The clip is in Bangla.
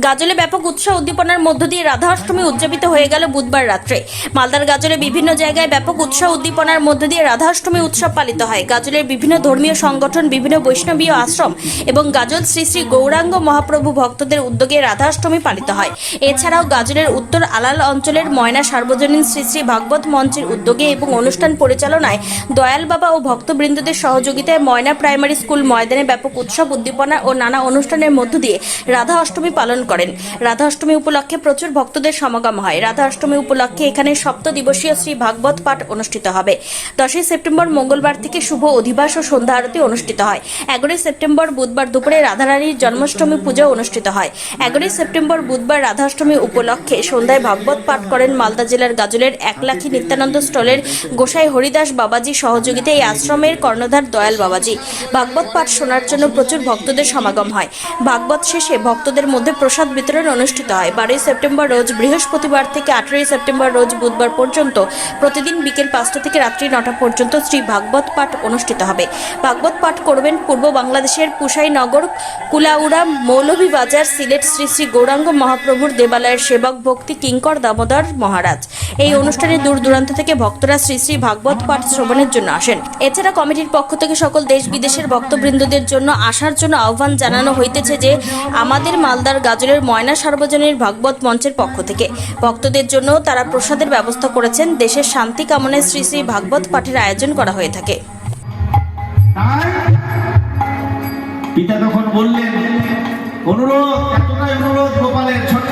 গাজলে ব্যাপক উৎসাহ উদ্দীপনার মধ্য দিয়ে রাধা অষ্টমী উদযাপিত হয়ে গেল বুধবার রাত্রে। মালদার গাজলে বিভিন্ন জায়গায় ব্যাপক উৎসাহ উদ্দীপনার মধ্য দিয়ে রাধা অষ্টমী উৎসব পালিত হয়। গাজলের বিভিন্ন ধর্মীয় সংগঠন, বিভিন্ন বৈষ্ণবীয় আশ্রম এবং গাজল শ্রী শ্রী গৌরাঙ্গ মহাপ্রভু ভক্তদের উদ্যোগে রাধা অষ্টমী পালিত হয়। এছাড়াও গাজলের উত্তর আলাল অঞ্চলের ময়না সার্বজনীন শ্রী শ্রী ভাগবত মঞ্চের উদ্যোগে এবং অনুষ্ঠান পরিচালনায় দয়াল বাবা ও ভক্তবৃন্দদের সহযোগিতায় ময়না প্রাইমারি স্কুল ময়দানে ব্যাপক উৎসব উদ্দীপনা ও নানা অনুষ্ঠানের মধ্য দিয়ে রাধা অষ্টমী পালন করেন। রাধা অষ্টমী উপলক্ষে প্রচুর ভক্তদের সমাগম হয়। রাধা অষ্টমী উপলক্ষে এখানে সপ্তদিবসীয় শ্রী ভাগবত পাঠ অনুষ্ঠিত হবে। 10ই সেপ্টেম্বর মঙ্গলবার থেকে শুভ অধিবাস ও সন্ধ্যা আরতি অনুষ্ঠিত হয়। 11ই সেপ্টেম্বর বুধবার দুপুরে রাধারানীর জন্মাষ্টমী পূজা অনুষ্ঠিত হয়। 11ই সেপ্টেম্বর বুধবার রাধা অষ্টমী উপলক্ষে সন্ধ্যায় ভাগবত পাঠ করেন মালদা জেলার গাজলের একলাখী নিত্যানন্দ স্টলের গোসাই হরিদাস বাবাজি সহযোগিতায় এই আশ্রমের কর্ণধার দয়াল বাবাজি। ভাগবত পাঠ শোনার জন্য প্রচুর ভক্তদের সমাগম হয়। ভাগবত শেষে ভক্তদের মধ্যে প্রসাদ বিতরণ অনুষ্ঠিত হয়। 12ই সেপ্টেম্বর রোজ বৃহস্পতিবার থেকে 18ই সেপ্টেম্বর রোজ বুধবার পর্যন্ত প্রতিদিন বিকেল 5টা থেকে রাত্রি 9টা পর্যন্ত শ্রী ভাগবত পাঠ অনুষ্ঠিত হবে। ভাগবত পাঠ করবেন পূর্ব বাংলাদেশের পুসাইনগর, কুলাউড়া, মৌলভীবাজার, সিলেট শ্রী শ্রী গৌরাঙ্গ মহাপ্রভুর দেবালয়ের সেবক ভক্তি কিঙ্কর দামোদর মহারাজ। এই অনুষ্ঠানে দূর দূরান্ত থেকে ভক্তরা শ্রী শ্রী ভাগবত পাঠ শ্রবণের জন্য আসেন। এছাড়া কমিটির পক্ষ থেকে সকল দেশ বিদেশের ভক্তবৃন্দদের জন্য আসার জন্য আহ্বান জানানো হইতেছে যে আমাদের মালদার গাজলের ময়না সার্বজনীন ভাগবত মঞ্চের পক্ষ থেকে ভক্তদের জন্য তারা প্রসাদের ব্যবস্থা করেছেন। দেশের শান্তি কামনায় শ্রী শ্রী ভাগবত পাঠের আয়োজন করা হয়ে থাকে। পিতা তখন বললেন, অনুরোধ, এতটাই অনুরোধ গোপালের, ছোট্ট